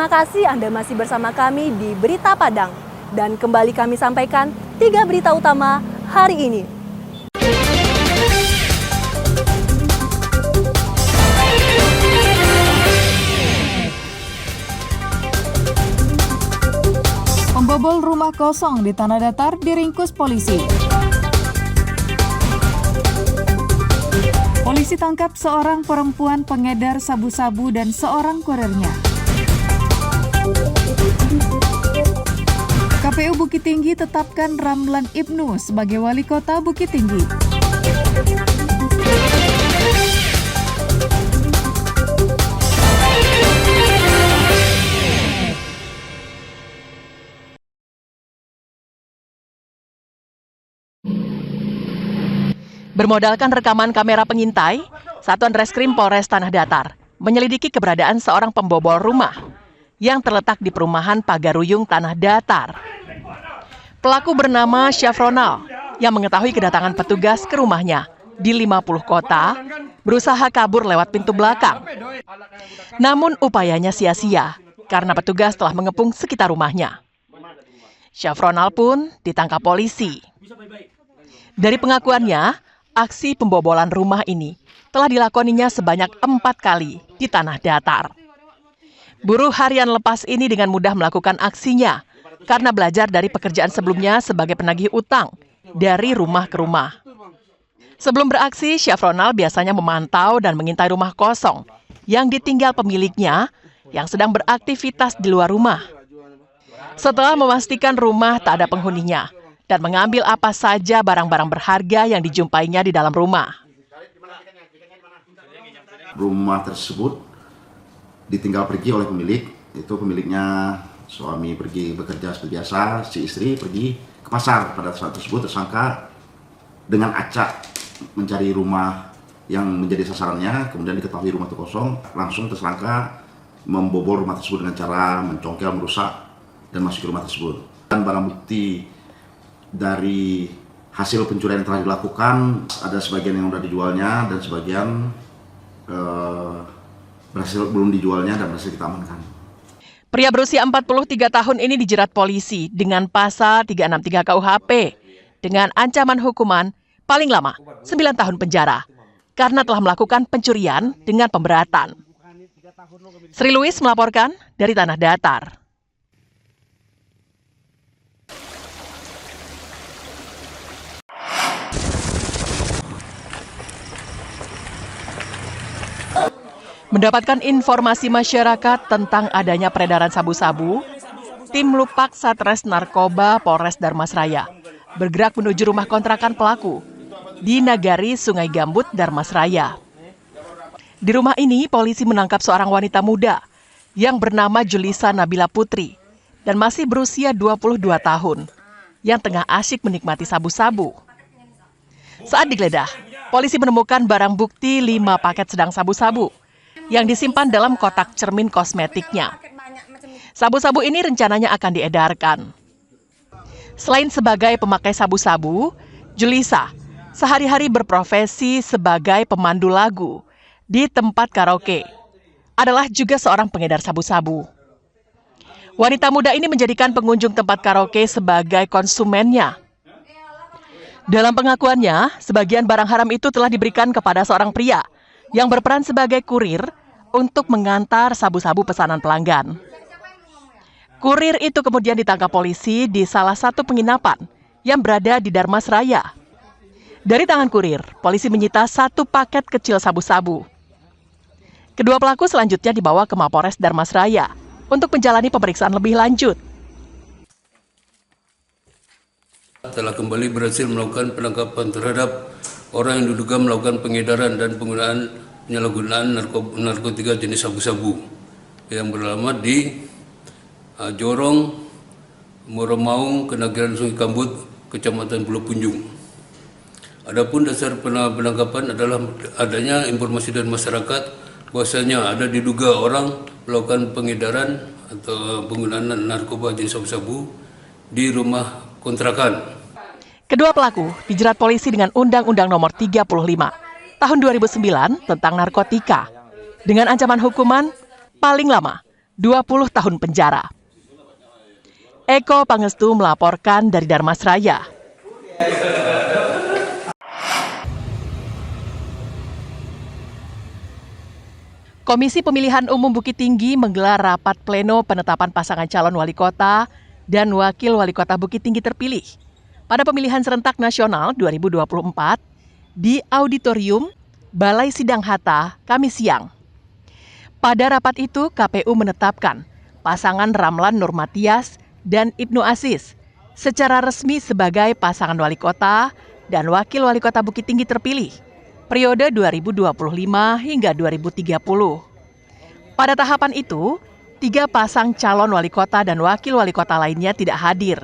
Terima kasih Anda masih bersama kami di Berita Padang. Dan kembali kami sampaikan 3 berita utama hari ini. Pembobol rumah kosong di Tanah Datar diringkus polisi. Polisi tangkap seorang perempuan pengedar sabu-sabu dan seorang kurirnya. KPU Bukit Tinggi tetapkan Ramlan Ibnu sebagai wali kota Bukit Tinggi. Bermodalkan rekaman kamera pengintai, Satuan Reskrim Polres Tanah Datar menyelidiki keberadaan seorang pembobol rumah yang terletak di perumahan Pagaruyung Tanah Datar. Pelaku bernama Syafronal yang mengetahui kedatangan petugas ke rumahnya di 50 kota, berusaha kabur lewat pintu belakang. Namun upayanya sia-sia karena petugas telah mengepung sekitar rumahnya. Syafronal pun ditangkap polisi. Dari pengakuannya, aksi pembobolan rumah ini telah dilakoninya sebanyak 4 kali di Tanah Datar. Buruh harian lepas ini dengan mudah melakukan aksinya karena belajar dari pekerjaan sebelumnya sebagai penagih utang dari rumah ke rumah. Sebelum beraksi, Syafronal biasanya memantau dan mengintai rumah kosong yang ditinggal pemiliknya yang sedang beraktivitas di luar rumah. Setelah memastikan rumah tak ada penghuninya dan mengambil apa saja barang-barang berharga yang dijumpainya di dalam rumah. Rumah tersebut ditinggal pergi oleh pemilik, itu pemiliknya suami pergi bekerja seperti biasa, si istri pergi ke pasar. Pada saat tersebut tersangka dengan acak mencari rumah yang menjadi sasarannya, kemudian diketahui rumah itu kosong, langsung tersangka membobol rumah tersebut dengan cara mencongkel, merusak, dan masuk ke rumah tersebut. Dan barang bukti dari hasil pencurian yang telah dilakukan, ada sebagian yang sudah dijualnya dan sebagian berhasil belum dijualnya dan berhasil kita amankan. Pria berusia 43 tahun ini dijerat polisi dengan pasal 363 KUHP dengan ancaman hukuman paling lama 9 tahun penjara karena telah melakukan pencurian dengan pemberatan. Sri Louis melaporkan dari Tanah Datar. Mendapatkan informasi masyarakat tentang adanya peredaran sabu-sabu, tim Lupak Satres Narkoba Polres Darmasraya bergerak menuju rumah kontrakan pelaku di Nagari Sungai Gambut, Darmasraya. Di rumah ini, polisi menangkap seorang wanita muda yang bernama Julisa Nabila Putri dan masih berusia 22 tahun yang tengah asyik menikmati sabu-sabu. Saat digeledah, polisi menemukan barang bukti 5 paket sedang sabu-sabu yang disimpan dalam kotak cermin kosmetiknya. Sabu-sabu ini rencananya akan diedarkan. Selain sebagai pemakai sabu-sabu, Julisa sehari-hari berprofesi sebagai pemandu lagu di tempat karaoke. Adalah juga seorang pengedar sabu-sabu. Wanita muda ini menjadikan pengunjung tempat karaoke sebagai konsumennya. Dalam pengakuannya, sebagian barang haram itu telah diberikan kepada seorang pria yang berperan sebagai kurir untuk mengantar sabu-sabu pesanan pelanggan. Kurir itu kemudian ditangkap polisi di salah satu penginapan yang berada di Darmasraya. Dari tangan kurir, polisi menyita 1 paket kecil sabu-sabu. Kedua pelaku selanjutnya dibawa ke Mapores Darmasraya untuk menjalani pemeriksaan lebih lanjut. Telah kembali berhasil melakukan penangkapan terhadap orang yang diduga melakukan pengedaran dan penyalahgunaan narkotika jenis sabu-sabu yang beralamat di Jorong, Muaramaung, Kenagiran Sungai Gambut, Kecamatan Pulau Punjung. Adapun dasar penangkapan adalah adanya informasi dari masyarakat bahwasanya ada diduga orang melakukan pengedaran atau penggunaan narkoba jenis sabu-sabu di rumah kontrakan. Kedua pelaku dijerat polisi dengan Undang-Undang Nomor 35 Tahun 2009 tentang narkotika dengan ancaman hukuman paling lama 20 tahun penjara. Eko Pangestu melaporkan dari Darmasraya. Komisi Pemilihan Umum Bukit Tinggi menggelar rapat pleno penetapan pasangan calon wali kota dan wakil wali kota Bukit Tinggi terpilih pada pemilihan serentak nasional 2024 di Auditorium Balai Sidang Hatta, Kamis siang. Pada rapat itu, KPU menetapkan pasangan Ramlan Nurmatias dan Ibnu Aziz secara resmi sebagai pasangan wali kota dan wakil wali kota Bukit Tinggi terpilih periode 2025 hingga 2030. Pada tahapan itu, 3 pasang calon wali kota dan wakil wali kota lainnya tidak hadir.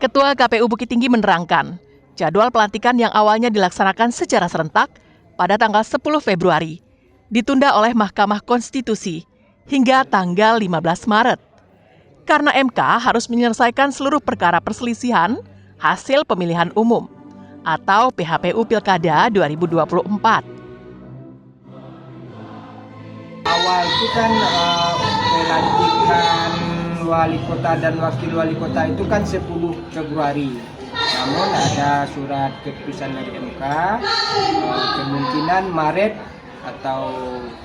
Ketua KPU Bukit Tinggi menerangkan, jadwal pelantikan yang awalnya dilaksanakan secara serentak pada tanggal 10 Februari ditunda oleh Mahkamah Konstitusi hingga tanggal 15 Maret. Karena MK harus menyelesaikan seluruh perkara perselisihan hasil pemilihan umum atau PHPU Pilkada 2024. Awal itu kan pelantikan wali kota dan wakil wali kota itu kan 10 Februari. Namun ada surat keputusan dari MK, kemungkinan Maret atau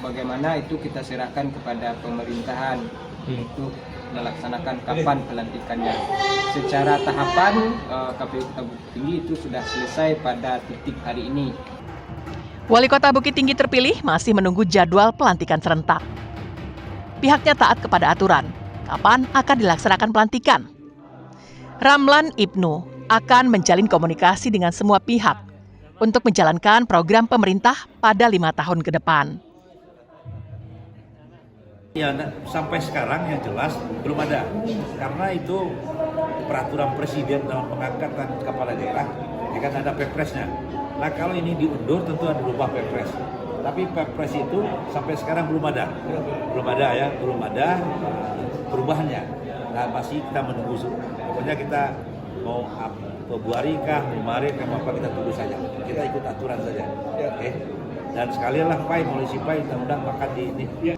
bagaimana itu kita serahkan kepada pemerintahan untuk melaksanakan kapan pelantikannya. Secara tahapan KPU Kota Bukit Tinggi itu sudah selesai pada titik hari ini. Wali Kota Bukit Tinggi terpilih masih menunggu jadwal pelantikan serentak. Pihaknya taat kepada aturan, kapan akan dilaksanakan pelantikan. Ramlan Ibnu akan menjalin komunikasi dengan semua pihak untuk menjalankan program pemerintah pada 5 tahun ke depan. Ya, sampai sekarang yang jelas belum ada, karena itu peraturan presiden dalam pengangkatan kepala daerah, ya kan ada perpresnya. Nah kalau ini diundur tentu ada berubah perpres. Tapi perpres itu sampai sekarang belum ada perubahannya. Nah masih kita menunggu. Pokoknya kita mau Februari kah, Maret kah, apa kita tunggu saja. Kita ikut aturan saja. Oke. Dan sekalian lah mau undang-undang makan di ini.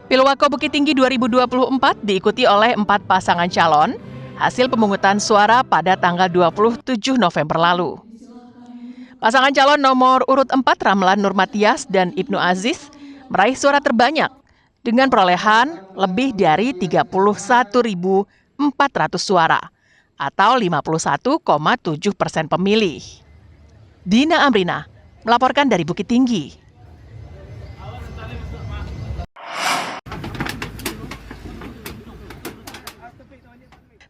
Pilwako Bukit Tinggi 2024 diikuti oleh 4 pasangan calon hasil pemungutan suara pada tanggal 27 November lalu. Pasangan calon nomor urut 4 Ramlan Nurmatias dan Ibnu Aziz meraih suara terbanyak dengan perolehan lebih dari 31.400 suara atau 51,7% pemilih. Dina Amrina melaporkan dari Bukit Tinggi.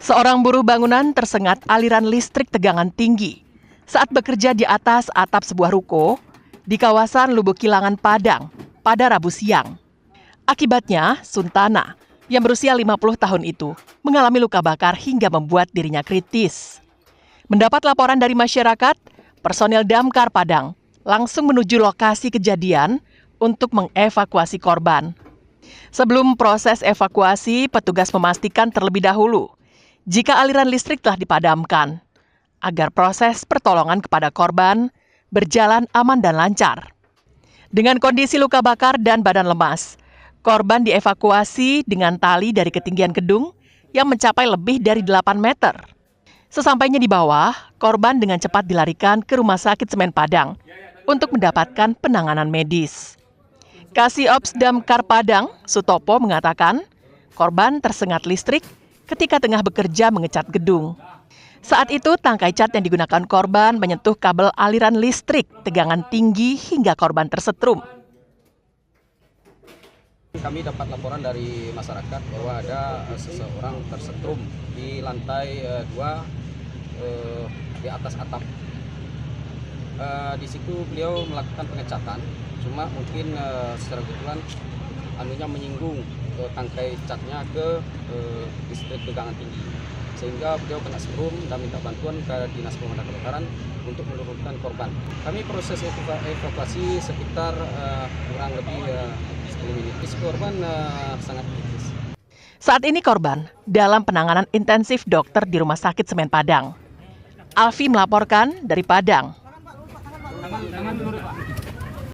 Seorang buruh bangunan tersengat aliran listrik tegangan tinggi saat bekerja di atas atap sebuah ruko di kawasan Lubuk Kilangan, Padang pada Rabu siang. Akibatnya, Suntana yang berusia 50 tahun itu mengalami luka bakar hingga membuat dirinya kritis. Mendapat laporan dari masyarakat, personil Damkar Padang langsung menuju lokasi kejadian untuk mengevakuasi korban. Sebelum proses evakuasi, petugas memastikan terlebih dahulu jika aliran listrik telah dipadamkan, agar proses pertolongan kepada korban berjalan aman dan lancar. Dengan kondisi luka bakar dan badan lemas, korban dievakuasi dengan tali dari ketinggian gedung yang mencapai lebih dari 8 meter. Sesampainya di bawah, korban dengan cepat dilarikan ke Rumah Sakit Semen Padang untuk mendapatkan penanganan medis. Kasih-Ops Damkar Padang, Sutopo, mengatakan korban tersengat listrik ketika tengah bekerja mengecat gedung. Saat itu, tangkai cat yang digunakan korban menyentuh kabel aliran listrik tegangan tinggi hingga korban tersetrum. Kami dapat laporan dari masyarakat bahwa ada seseorang tersetrum di lantai 2 di atas atap. Di situ beliau melakukan pengecatan, cuma mungkin secara kebetulan menyinggung tangkai catnya ke listrik tegangan tinggi, sehingga beliau kena setrum dan minta bantuan ke Dinas Pemadam Kebakaran untuk menurunkan korban. Kami proses evakuasi sekitar kurang lebih 10 menit. Kondisi korban sangat kritis. Saat ini korban dalam penanganan intensif dokter di Rumah Sakit Semen Padang. Alfi melaporkan dari Padang.